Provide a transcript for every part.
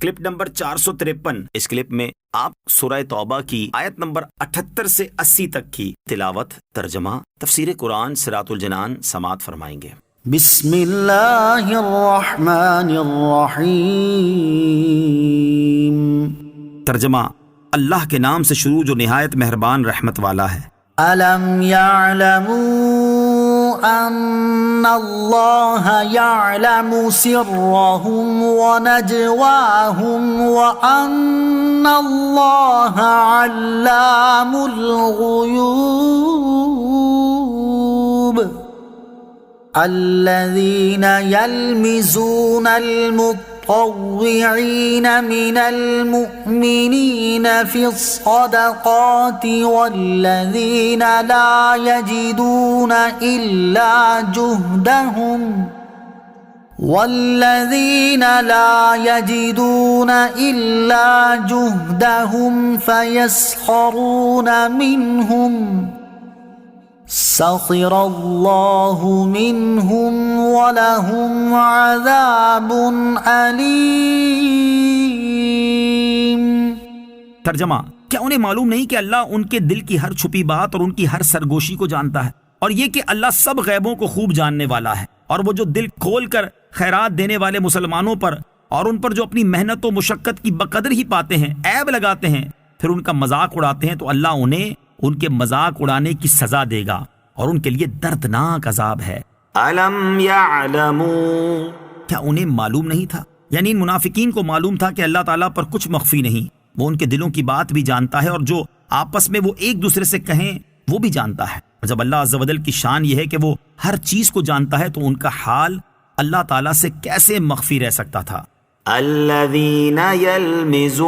Clip number 453۔ اس clip میں آپ سورہ توبہ کی آیت نمبر 78 سے 80 تک کی تلاوت، ترجمہ، تفسیر قرآن صراط الجنان سماعت فرمائیں گے۔ بسم اللہ الرحمن الرحیم۔ ترجمہ، اللہ کے نام سے شروع جو نہایت مہربان رحمت والا ہے۔ الم یعلموا ان اللہ یعلم سرهم ونجواهم وان اللہ علام الغیوب الذین یلمزون المطوعین من المؤمنین فی الصدقات والذین لا یجدون إلا جهدهم فيسخرون منهم سخر اللہ منهم ولهم عذاب علیم۔ ترجمہ، کیا انہیں معلوم نہیں کہ اللہ ان کے دل کی ہر چھپی بات اور ان کی ہر سرگوشی کو جانتا ہے، اور یہ کہ اللہ سب غیبوں کو خوب جاننے والا ہے، اور وہ جو دل کھول کر خیرات دینے والے مسلمانوں پر اور ان پر جو اپنی محنت و مشقت کی بقدر ہی پاتے ہیں عیب لگاتے ہیں پھر ان کا مذاق اڑاتے ہیں، تو اللہ انہیں ان کے مذاق اڑانے کی سزا دے گا اور ان کے لیے دردناک عذاب ہے۔ الم یعلموا، کیا انہیں معلوم نہیں تھا؟ یعنی ان منافقین کو معلوم تھا کہ اللہ تعالیٰ پر کچھ مخفی نہیں، وہ ان کے دلوں کی بات بھی جانتا ہے، اور جو آپس میں وہ ایک دوسرے سے کہیں وہ بھی جانتا ہے۔ اور جب اللہ عز و جل کی شان یہ ہے کہ وہ ہر چیز کو جانتا ہے، تو ان کا حال اللہ تعالیٰ سے کیسے مخفی رہ سکتا تھا؟ الذین یلمزون،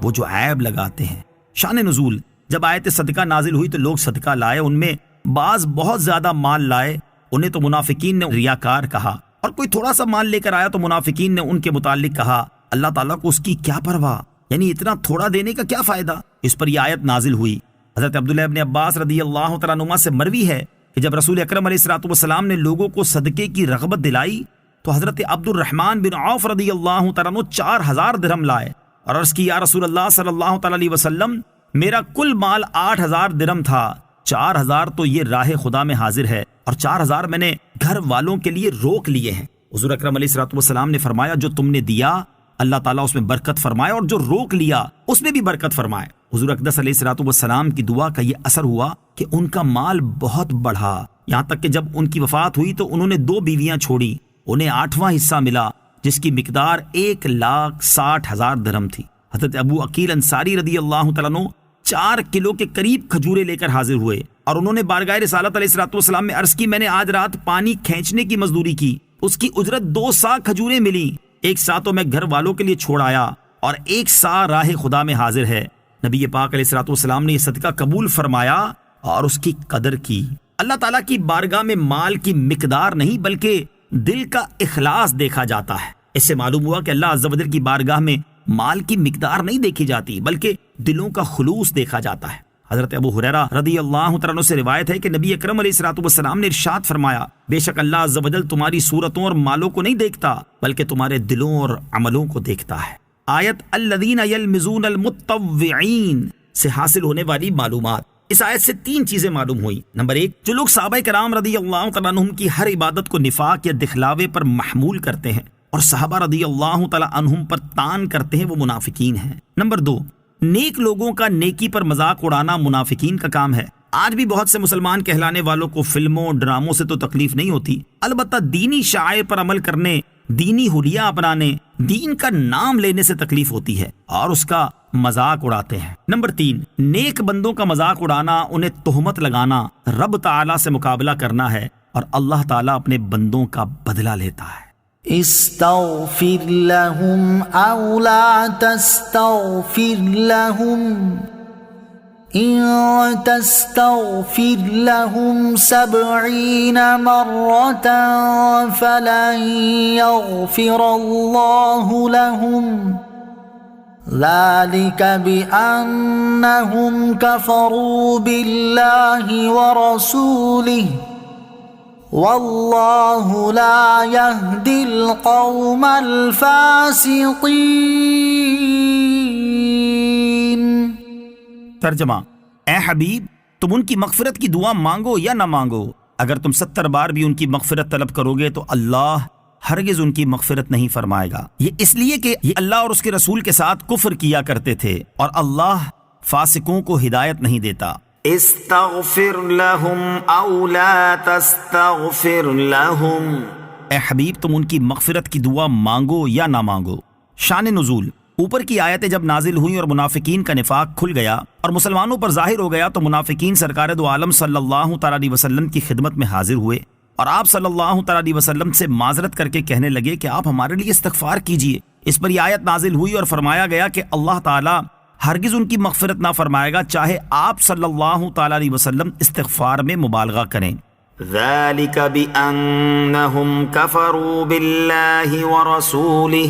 وہ جو عیب لگاتے ہیں۔ شان نزول، جب آیت صدقہ نازل ہوئی تو لوگ صدقہ لائے، ان میں بعض بہت زیادہ مال لائے، انہیں تو منافقین نے ریاکار کہا، اور کوئی تھوڑا سا مال لے کر آیا تو منافقین نے ان کے متعلق کہا اللہ تعالیٰ کو اس کی کیا پرواہ، یعنی اتنا تھوڑا دینے کا کیا فائدہ۔ اس پر یہ آیت نازل ہوئی۔ حضرت عبداللہ ابن عباس رضی اللہ تعالیٰ عنہما سے مروی ہے کہ جب رسول اکرم علیہ السلام نے لوگوں کو صدقے کی رغبت دلائی تو حضرت عبد الرحمن بن عوف رضی اللہ تعالیٰ عنہ 4000 درہم لائے اور عرض کی یا رسول اللہ صلی اللہ تعالیٰ علیہ وسلم، میرا کل مال 8000 درہم تھا، 4000 تو یہ راہ خدا میں حاضر ہے اور 4000 میں نے گھر والوں کے لیے روک لیے ہیں۔ حضور اکرم علیہ السلام نے فرمایا جو تم نے دیا اللہ تعالیٰ اس میں برکت فرمائے، اور جو روک لیا اس میں بھی برکت فرمائے۔ حضور اقدس علیہ السلام کی دعا کا یہ اثر ہوا کہ ان کا مال بہت بڑھا، یہاں تک کہ جب ان کی وفات ہوئی تو انہوں نے 2 بیویاں چھوڑی، انہیں 8واں حصہ ملا جس کی مقدار 1,60,000 درہم تھی۔ حضرت ابو عقیل انصاری رضی اللہ تعالیٰ عنہ 4 کلو کے قریب کھجورے لے کر حاضر ہوئے، اور انہوں نے بارگاہ رسالت علیہ السلام میں عرض کی میں نے آج رات پانی کھینچنے کی مزدوری کی، اس کی اجرت 2 سا کھجوریں ملی، 1 سا تو میں گھر والوں کے لیے چھوڑ آیا اور 1 سا راہ خدا میں حاضر ہے۔ نبی پاک علیہ السلام نے یہ صدقہ قبول فرمایا اور اس کی قدر کی۔ اللہ تعالیٰ کی بارگاہ میں مال کی مقدار نہیں بلکہ دل کا اخلاص دیکھا جاتا ہے۔ اس سے معلوم ہوا کہ اللہ عز و جل کی بارگاہ میں مال کی مقدار نہیں دیکھی جاتی بلکہ دلوں کا خلوص دیکھا جاتا ہے۔ حضرت ابو ہریرہ رضی اللہ تعالیٰ عنہ سے روایت ہے کہ نبی اکرم علیہ السلام نے ارشاد فرمایا بے شک اللہ عز و جل تمہاری صورتوں اور مالوں کو نہیں دیکھتا بلکہ تمہارے دلوں اور عملوں کو دیکھتا ہے۔ آیت الذین یلمزون المطوعین سے حاصل ہونے والی معلومات۔ اس آیت سے 3 چیزیں معلوم ہوئی۔ نمبر 1، جو لوگ صحابہ کرام رضی اللہ تعالیٰ عنہم کی ہر عبادت کو نفاق یا دکھلاوے پر محمول کرتے ہیں اور صحابہ رضی اللہ تعالیٰ عنہم پر تان کرتے ہیں وہ منافقین ہیں۔ نمبر 2، نیک لوگوں کا نیکی پر مذاق اڑانا منافقین کا کام ہے۔ آج بھی بہت سے مسلمان کہلانے والوں کو فلموں ڈراموں سے تو تکلیف نہیں ہوتی، البتہ دینی شعائر پر عمل کرنے، دینی حلیہ اپنانے، دین کا نام لینے سے تکلیف ہوتی ہے اور اس کا مذاق اڑاتے ہیں۔ نمبر 3، نیک بندوں کا مذاق اڑانا، انہیں تہمت لگانا رب تعالیٰ سے مقابلہ کرنا ہے، اور اللہ تعالیٰ اپنے بندوں کا بدلہ لیتا ہے۔ استغفر لهم او لا تستغفر لهم ان تستغفر لهم 70 مرة فلن يغفر الله لهم ذلك بأنهم كفروا بالله ورسوله واللہ لا یہدی القوم الفاسقین۔ ترجمہ: اے حبیب، تم ان کی مغفرت کی دعا مانگو یا نہ مانگو، اگر تم 70 بار بھی ان کی مغفرت طلب کرو گے تو اللہ ہرگز ان کی مغفرت نہیں فرمائے گا۔ یہ اس لیے کہ یہ اللہ اور اس کے رسول کے ساتھ کفر کیا کرتے تھے، اور اللہ فاسقوں کو ہدایت نہیں دیتا۔ استغفر لهم او لا تستغفر لهم، اے حبیب، تم ان کی مغفرت کی دعا مانگو یا نہ مانگو۔ شان نزول: اوپر کی آیتیں جب نازل ہوئیں اور منافقین کا نفاق کھل گیا اور مسلمانوں پر ظاہر ہو گیا تو منافقین سرکار دو عالم صلی اللہ تعالیٰ علیہ وسلم کی خدمت میں حاضر ہوئے اور آپ صلی اللہ تعالیٰ علیہ وسلم سے معذرت کر کے کہنے لگے کہ آپ ہمارے لیے استغفار کیجئے۔ اس پر یہ آیت نازل ہوئی اور فرمایا گیا کہ اللہ تعالیٰ ہرگز ان کی مغفرت نہ فرمائے گا چاہے آپ صلی اللہ تعالیٰ علیہ وسلم استغفار میں مبالغہ کریں۔ ذلك بأنهم كفروا بالله ورسوله،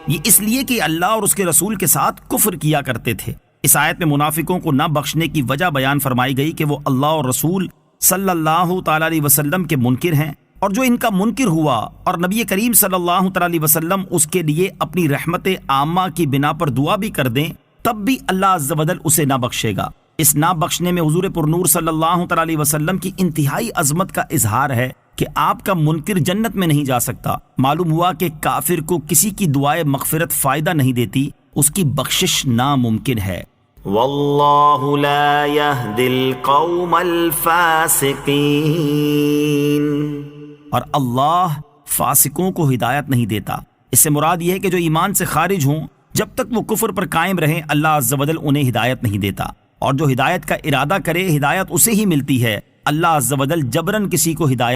یہ اس لیے کہ اللہ اور اس کے رسول کے ساتھ کفر کیا کرتے تھے۔ اس آیت میں منافقوں کو نہ بخشنے کی وجہ بیان فرمائی گئی کہ وہ اللہ اور رسول صلی اللہ تعالیٰ علیہ وسلم کے منکر ہیں، اور جو ان کا منکر ہوا اور نبی کریم صلی اللہ تعالیٰ علیہ وسلم اس کے لیے اپنی رحمت عامہ کی بنا پر دعا بھی کر دیں تب بھی اللہ عز و جل اسے نہ بخشے گا۔ اس نہ بخشنے میں حضور پرنور صلی اللہ تعالیٰ علیہ وسلم کی انتہائی عظمت کا اظہار ہے کہ آپ کا منکر جنت میں نہیں جا سکتا۔ معلوم ہوا کہ کافر کو کسی کی دعائے مغفرت فائدہ نہیں دیتی، اس کی بخشش ناممکن ہے۔ واللہ لا یہدی القوم الفاسقین، اور اللہ فاسقوں کو ہدایت نہیں دیتا۔ اس سے مراد یہ ہے کہ جو ایمان سے خارج ہوں جب تک وہ کفر پر قائم رہیں اللہ عز و جل انہیں ہدایت نہیں دیتا، اور جو ہدایت کا ارادہ کرے ہدایت اسے ہی ملتی ہے۔ اللہ عز و جل جبراً کسی کو ہدایت